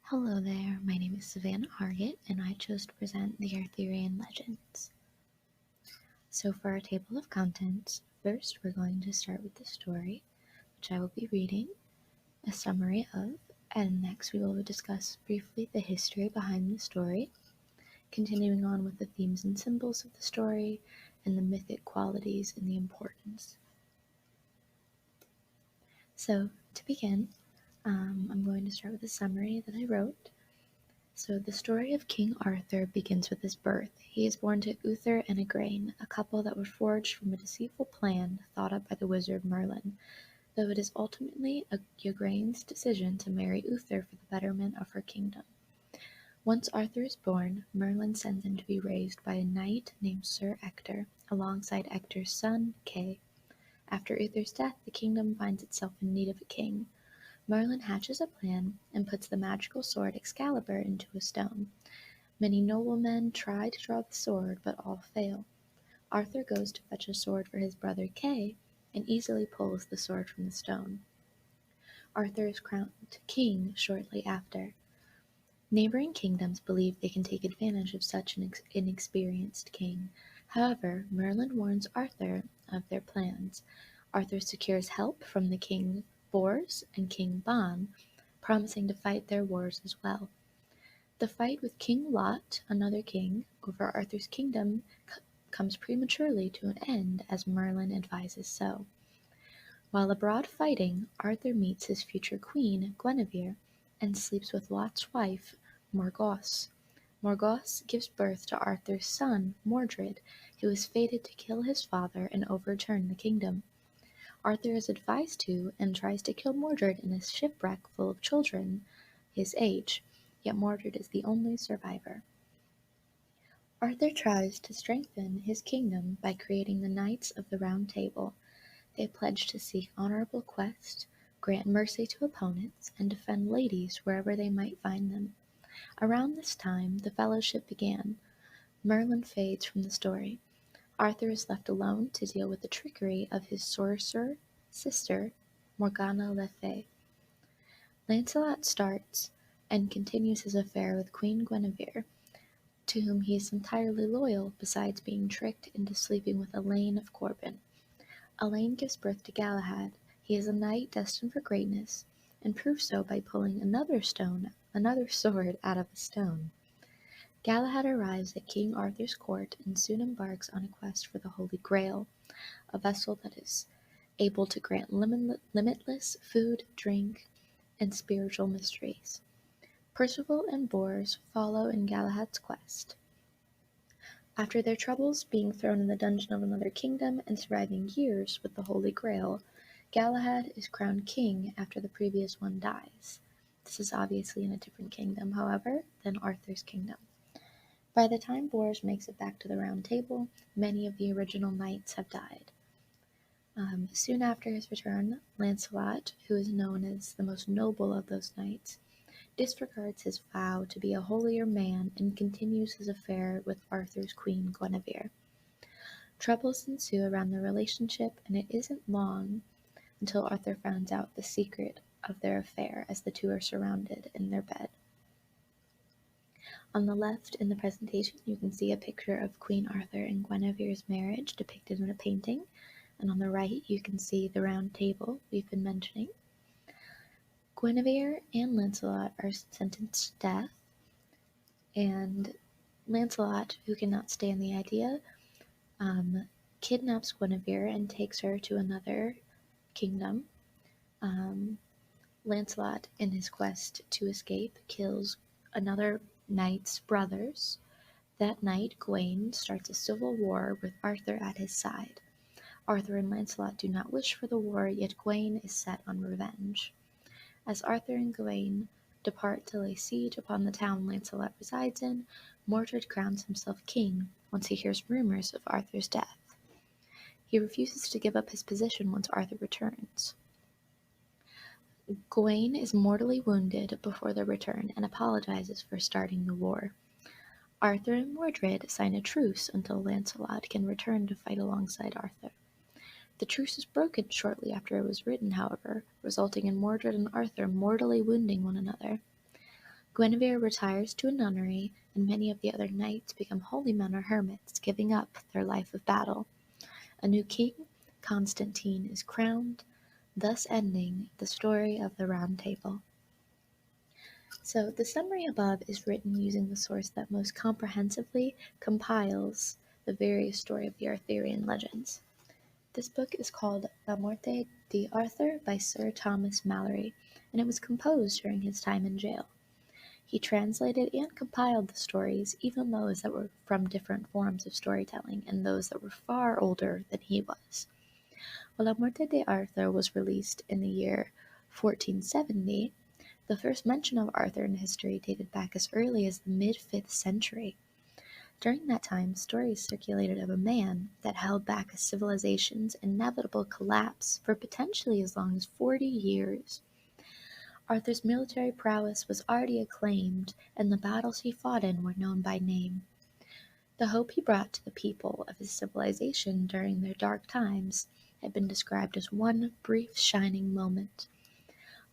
Hello there, my name is Savannah Hargett, and I chose to present the Arthurian legends. So for our table of contents, first we're going to start with the story, which I will be reading a summary of, and next we will discuss briefly the history behind the story, continuing on with the themes and symbols of the story, and the mythic qualities and the importance. So to begin, I'm going to start with a summary that I wrote. So the story of King Arthur begins with his birth. He is born to Uther and Igraine, a couple that were forged from a deceitful plan thought up by the wizard Merlin, though it is ultimately Igraine's decision to marry Uther for the betterment of her kingdom. Once Arthur is born, Merlin sends him to be raised by a knight named Sir Ector, alongside Ector's son, Kay. After Uther's death, the kingdom finds itself in need of a king. Merlin hatches a plan and puts the magical sword Excalibur into a stone. Many noblemen try to draw the sword, but all fail. Arthur goes to fetch a sword for his brother Kay and easily pulls the sword from the stone. Arthur is crowned king shortly after. Neighboring kingdoms believe they can take advantage of such an inexperienced king. However, Merlin warns Arthur of their plans. Arthur secures help from the King Bors and King Ban, promising to fight their wars as well. The fight with King Lot, another king, over Arthur's kingdom comes prematurely to an end as Merlin advises so. While abroad fighting, Arthur meets his future queen, Guinevere, and sleeps with Lot's wife, Morgause. Morgause gives birth to Arthur's son, Mordred, who is fated to kill his father and overturn the kingdom. Arthur is advised to and tries to kill Mordred in a shipwreck full of children his age, yet Mordred is the only survivor. Arthur tries to strengthen his kingdom by creating the Knights of the Round Table. They pledge to seek honorable quests, grant mercy to opponents, and defend ladies wherever they might find them. Around this time, the Fellowship began. Merlin fades from the story. Arthur is left alone to deal with the trickery of his sorcerer sister, Morgana Le Fay. Lancelot starts and continues his affair with Queen Guinevere, to whom he is entirely loyal besides being tricked into sleeping with Elaine of Corbin. Elaine gives birth to Galahad. He is a knight destined for greatness, and proves so by pulling another sword out of a stone. Galahad arrives at King Arthur's court and soon embarks on a quest for the Holy Grail, a vessel that is able to grant limitless food, drink, and spiritual mysteries. Percival and Bors follow in Galahad's quest. After their troubles, being thrown in the dungeon of another kingdom and surviving years with the Holy Grail, Galahad is crowned king after the previous one dies. This is obviously in a different kingdom, however, than Arthur's kingdom. By the time Bors makes it back to the Round Table, many of the original knights have died. Soon after his return, Lancelot, who is known as the most noble of those knights, disregards his vow to be a holier man and continues his affair with Arthur's queen Guinevere. Troubles ensue around their relationship, and it isn't long until Arthur finds out the secret of their affair as the two are surrounded in their bed. On the left in the presentation, you can see a picture of Queen Arthur and Guinevere's marriage depicted in a painting, and on the right you can see the Round Table we've been mentioning. Guinevere and Lancelot are sentenced to death, and Lancelot, who cannot stand the idea, kidnaps Guinevere and takes her to another kingdom. Lancelot, in his quest to escape, kills another knight's brothers. That night, Gawain starts a civil war with Arthur at his side. Arthur and Lancelot do not wish for the war, yet Gawain is set on revenge. As Arthur and Gawain depart to lay siege upon the town Lancelot resides in, Mordred crowns himself king once he hears rumors of Arthur's death. He refuses to give up his position once Arthur returns. Gawain is mortally wounded before their return and apologizes for starting the war. Arthur and Mordred sign a truce until Lancelot can return to fight alongside Arthur. The truce is broken shortly after it was written, however, resulting in Mordred and Arthur mortally wounding one another. Guinevere retires to a nunnery, and many of the other knights become holy men or hermits, giving up their life of battle. A new king, Constantine, is crowned, thus ending the story of the Round Table. So the summary above is written using the source that most comprehensively compiles the various story of the Arthurian legends. This book is called La Morte d'Arthur by Sir Thomas Malory, and it was composed during his time in jail. He translated and compiled the stories, even those that were from different forms of storytelling and those that were far older than he was. When La Morte d'Arthur was released in the year 1470, the first mention of Arthur in history dated back as early as the mid-5th century. During that time, stories circulated of a man that held back a civilization's inevitable collapse for potentially as long as 40 years. Arthur's military prowess was already acclaimed, and the battles he fought in were known by name. The hope he brought to the people of his civilization during their dark times had been described as one brief shining moment.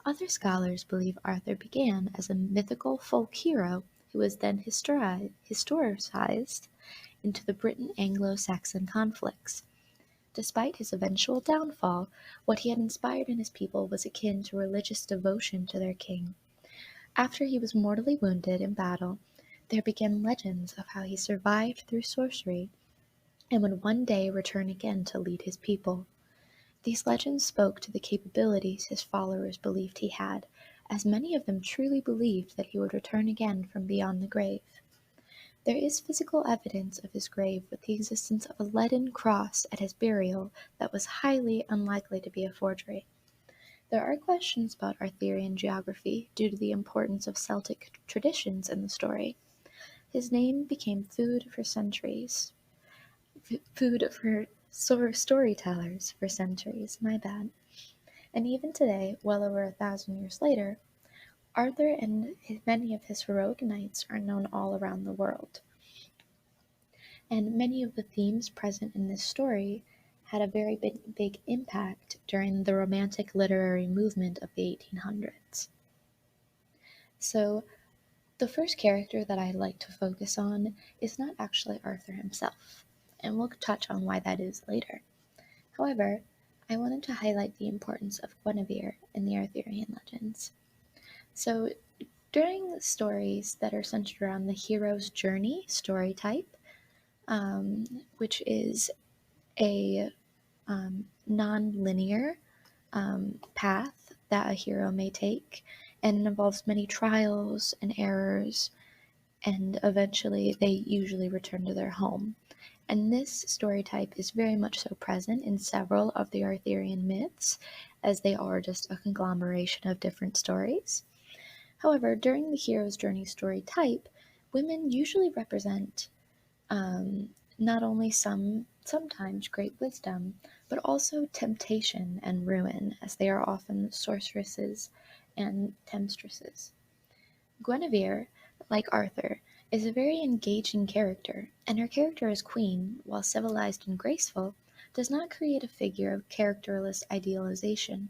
Other scholars believe Arthur began as a mythical folk hero who was then historicized into the Briton-Anglo-Saxon conflicts. Despite his eventual downfall, what he had inspired in his people was akin to religious devotion to their king. After he was mortally wounded in battle, there began legends of how he survived through sorcery and would one day return again to lead his people. These legends spoke to the capabilities his followers believed he had, as many of them truly believed that he would return again from beyond the grave. There is physical evidence of his grave with the existence of a leaden cross at his burial that was highly unlikely to be a forgery. There are questions about Arthurian geography due to the importance of Celtic traditions in the story. His name became food for storytellers for centuries, my bad. And even today, well over 1,000 years later, Arthur and many of his heroic knights are known all around the world. And many of the themes present in this story had a very big impact during the Romantic literary movement of the 1800s. So, the first character that I'd like to focus on is not actually Arthur himself, and we'll touch on why that is later. However, I wanted to highlight the importance of Guinevere in the Arthurian legends. So, during stories that are centered around the hero's journey story type, which is a non-linear path that a hero may take, and it involves many trials and errors, and eventually they usually return to their home. And this story type is very much so present in several of the Arthurian myths, as they are just a conglomeration of different stories. However, during the hero's journey story type, women usually represent not only sometimes great wisdom, but also temptation and ruin, as they are often sorceresses and temptresses. Guinevere, like Arthur, is a very engaging character, and her character as queen, while civilized and graceful, does not create a figure of characterless idealization.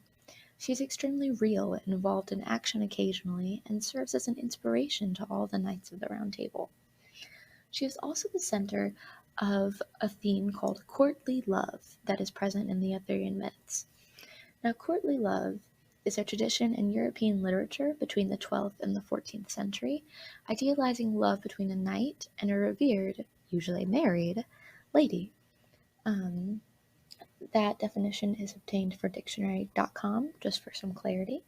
She is extremely real and involved in action occasionally, and serves as an inspiration to all the Knights of the Round Table. She is also the center of a theme called courtly love that is present in the Arthurian myths. Now, courtly love is a tradition in European literature between the 12th and the 14th century, idealizing love between a knight and a revered, usually married, lady. That definition is obtained for dictionary.com, just for some clarity.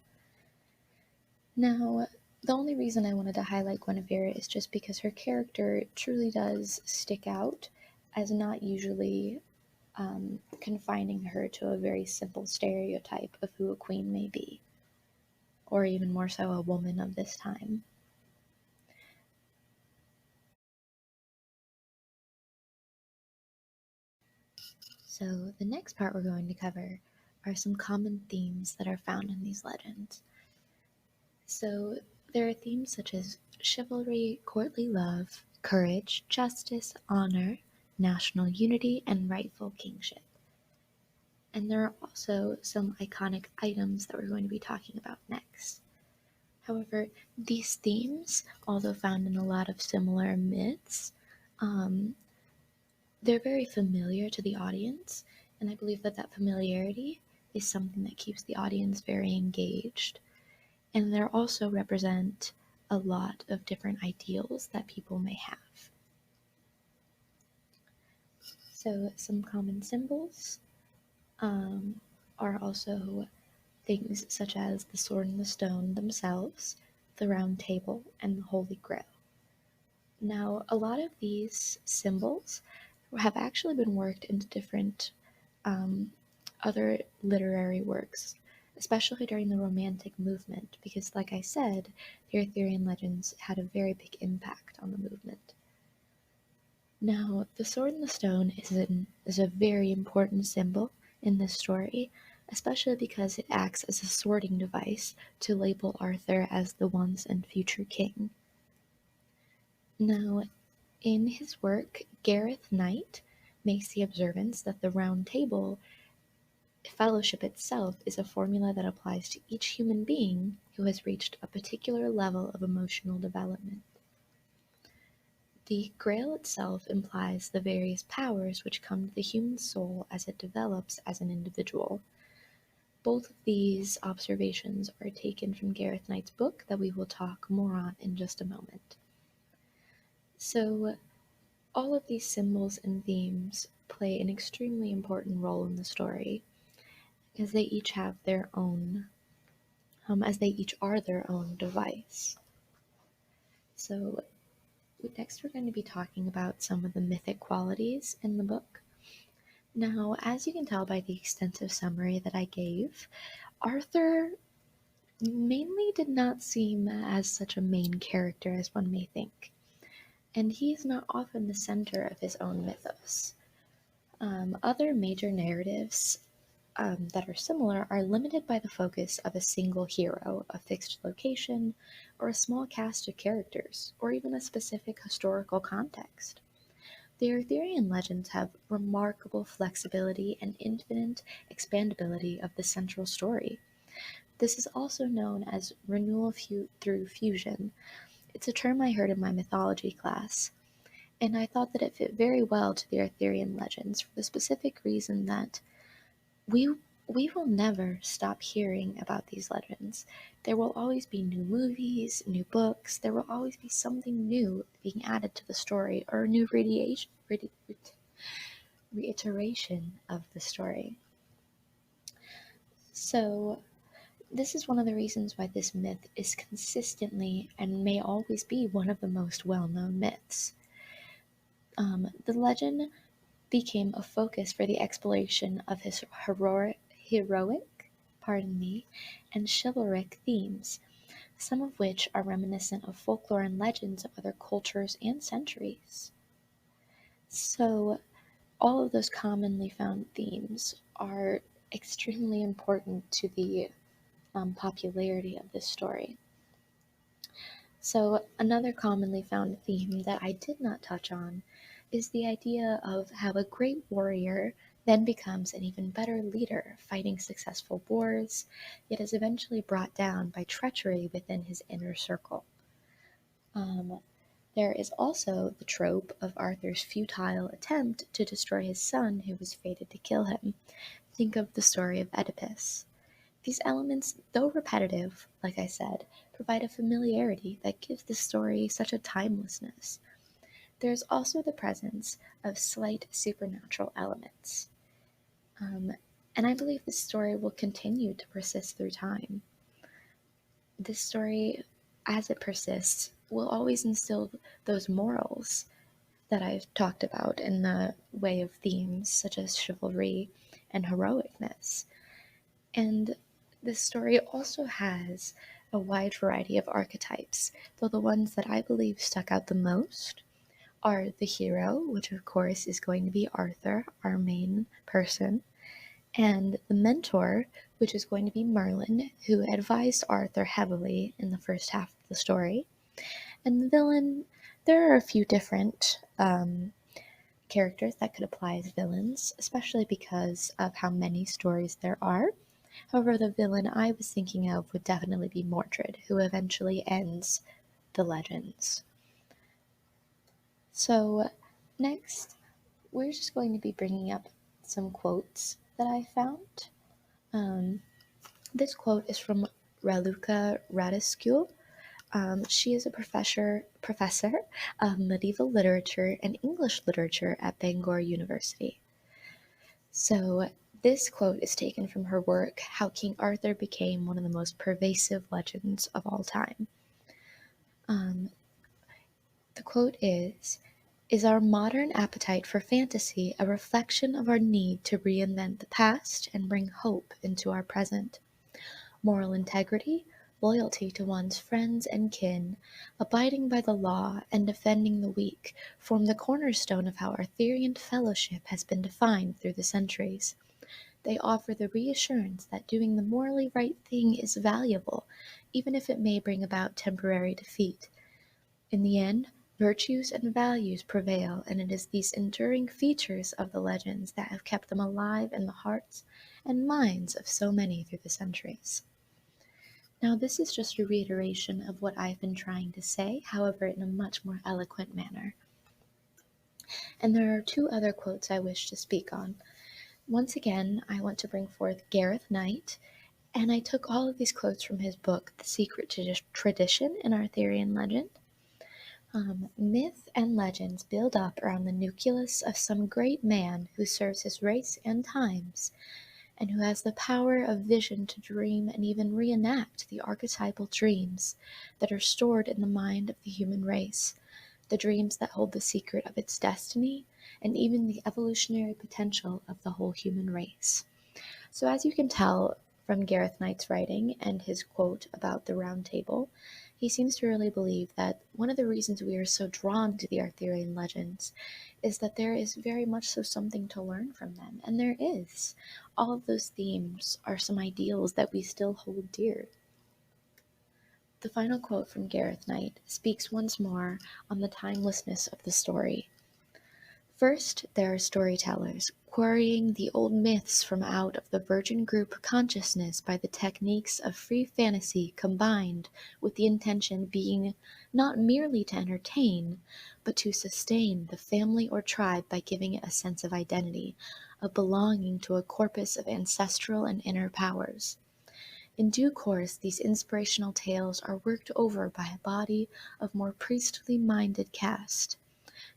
Now, the only reason I wanted to highlight Guinevere is just because her character truly does stick out as not usually confining her to a very simple stereotype of who a queen may be, or even more so a woman of this time. So the next part we're going to cover are some common themes that are found in these legends. So there are themes such as chivalry, courtly love, courage, justice, honor, national unity, and rightful kingship. And there are also some iconic items that we're going to be talking about next. However, these themes, although found in a lot of similar myths, um, they're very familiar to the audience, and I believe that that familiarity is something that keeps the audience very engaged. And they also represent a lot of different ideals that people may have. So, some common symbols are also things such as the sword and the stone themselves, the round table, and the Holy Grail. Now, a lot of these symbols have actually been worked into different um, other literary works, especially during the Romantic movement, because, like I said, the Arthurian legends had a very big impact on the movement. Now, the sword and the stone is a very important symbol in this story, especially because it acts as a sorting device to label Arthur as the once and future king. Now, in his work, Gareth Knight makes the observance that the Round Table fellowship itself is a formula that applies to each human being who has reached a particular level of emotional development. The Grail itself implies the various powers which come to the human soul as it develops as an individual. Both of these observations are taken from Gareth Knight's book that we will talk more on in just a moment. So, all of these symbols and themes play an extremely important role in the story, as they each have their own, as they each are their own device. So, next we're going to be talking about some of the mythic qualities in the book. Now, as you can tell by the extensive summary that I gave, Arthur mainly did not seem as such a main character as one may think, and he is not often the center of his own mythos. Other major narratives that are similar are limited by the focus of a single hero, a fixed location, or a small cast of characters, or even a specific historical context. The Arthurian legends have remarkable flexibility and infinite expandability of the central story. This is also known as renewal through fusion. It's a term I heard in my mythology class, and I thought that it fit very well to the Arthurian legends for the specific reason that we we will never stop hearing about these legends. There will always be new movies, new books, there will always be something new being added to the story or a new reiteration of the story. So, this is one of the reasons why this myth is consistently and may always be one of the most well known myths. The legend became a focus for the exploration of his heroic, and chivalric themes, some of which are reminiscent of folklore and legends of other cultures and centuries. So, all of those commonly found themes are extremely important to the popularity of this story. So, another commonly found theme that I did not touch on is the idea of how a great warrior then becomes an even better leader, fighting successful wars, yet is eventually brought down by treachery within his inner circle. Um, there is also the trope of Arthur's futile attempt to destroy his son who was fated to kill him. Think of the story of Oedipus. These elements, though repetitive, like I said, provide a familiarity that gives the story such a timelessness. There is also the presence of slight supernatural elements. And I believe this story will continue to persist through time. This story, as it persists, will always instill those morals that I've talked about in the way of themes such as chivalry and heroicness. And this story also has a wide variety of archetypes, though the ones that I believe stuck out the most are the hero, which of course is going to be Arthur, our main person, and the mentor, which is going to be Merlin, who advised Arthur heavily in the first half of the story. And the villain, there are a few different characters that could apply as villains, especially because of how many stories there are. However, the villain I was thinking of would definitely be Mordred, who eventually ends the legends. So, next, we're just going to be bringing up some quotes that I found. This quote is from Raluca Radescu. She is a professor of medieval literature and English literature at Bangor University. So, this quote is taken from her work, How King Arthur Became One of the Most Pervasive Legends of All Time. Um, the quote is our modern appetite for fantasy a reflection of our need to reinvent the past and bring hope into our present? Moral integrity, loyalty to one's friends and kin, abiding by the law, and defending the weak form the cornerstone of how Arthurian fellowship has been defined through the centuries. They offer the reassurance that doing the morally right thing is valuable, even if it may bring about temporary defeat. In the end, virtues and values prevail, and it is these enduring features of the legends that have kept them alive in the hearts and minds of so many through the centuries. Now, this is just a reiteration of what I've been trying to say, however, in a much more eloquent manner. And there are two other quotes I wish to speak on. Once again, I want to bring forth Gareth Knight, and I took all of these quotes from his book, The Secret Tradition in Arthurian Legend. Myth and legends build up around the nucleus of some great man who serves his race and times, and who has the power of vision to dream and even reenact the archetypal dreams that are stored in the mind of the human race, the dreams that hold the secret of its destiny and even the evolutionary potential of the whole human race. So, as you can tell from Gareth Knight's writing and his quote about the Round Table, he seems to really believe that one of the reasons we are so drawn to the Arthurian legends is that there is very much so something to learn from them, and there is. All of those themes are some ideals that we still hold dear. The final quote from Gareth Knight speaks once more on the timelessness of the story. First, there are storytellers, quarrying the old myths from out of the virgin group consciousness by the techniques of free fantasy combined with the intention being not merely to entertain, but to sustain the family or tribe by giving it a sense of identity, of belonging to a corpus of ancestral and inner powers. In due course, these inspirational tales are worked over by a body of more priestly-minded caste,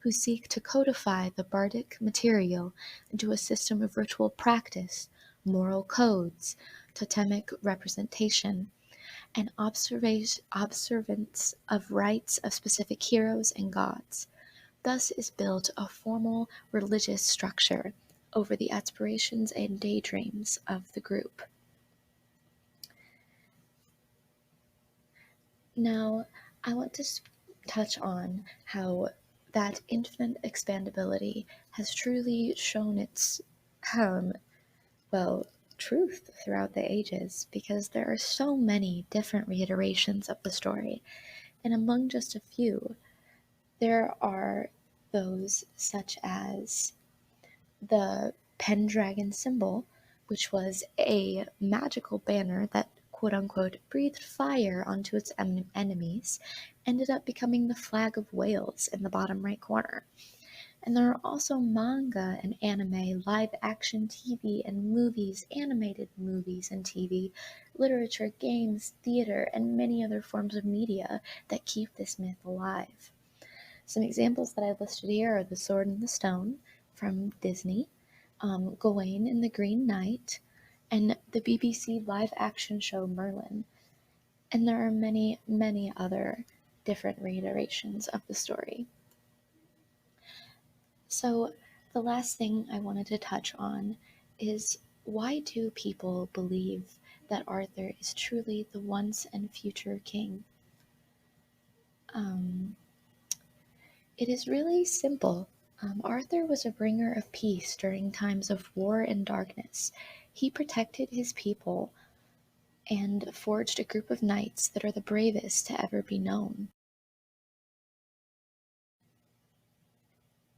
who seek to codify the bardic material into a system of ritual practice, moral codes, totemic representation, and observance of rites of specific heroes and gods. Thus is built a formal religious structure over the aspirations and daydreams of the group. Now, I want to touch on how that infinite expandability has truly shown its, um, well, truth throughout the ages, because there are so many different reiterations of the story, and among just a few, there are those such as the Pendragon symbol, which was a magical banner that quote unquote breathed fire onto its enemies, ended up becoming the flag of Wales in the bottom right corner. And there are also manga and anime, live action TV and movies, animated movies and TV, literature, games, theater, and many other forms of media that keep this myth alive. Some examples that I listed here are The Sword and the Stone from Disney, Gawain and the Green Knight, and the BBC live action show Merlin. And there are many, many other different reiterations of the story. So, the last thing I wanted to touch on is, why do people believe that Arthur is truly the once and future king? It is really simple. Arthur was a bringer of peace during times of war and darkness. He protected his people and forged a group of knights that are the bravest to ever be known.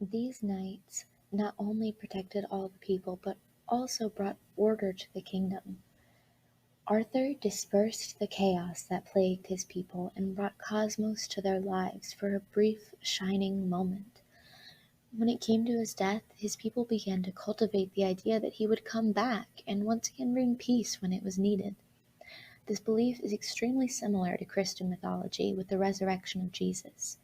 These knights not only protected all the people, but also brought order to the kingdom. Arthur dispersed the chaos that plagued his people and brought cosmos to their lives for a brief, shining moment. When it came to his death, his people began to cultivate the idea that he would come back and once again bring peace when it was needed. This belief is extremely similar to Christian mythology with the resurrection of Jesus.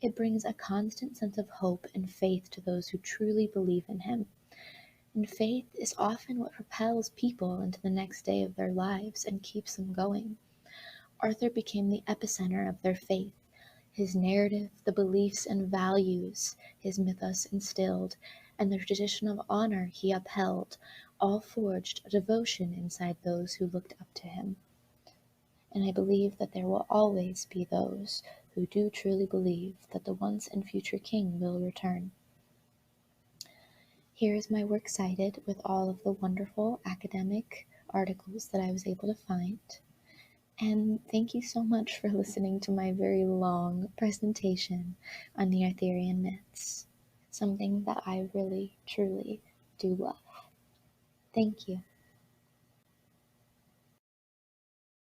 It brings a constant sense of hope and faith to those who truly believe in him. And faith is often what propels people into the next day of their lives and keeps them going. Arthur became the epicenter of their faith. His narrative, the beliefs and values his mythos instilled, and the tradition of honor he upheld, all forged a devotion inside those who looked up to him. And I believe that there will always be those who do truly believe that the once and future king will return. Here is my works cited with all of the wonderful academic articles that I was able to find. And thank you so much for listening to my very long presentation on the Arthurian myths, something that I really, truly do love. Thank you.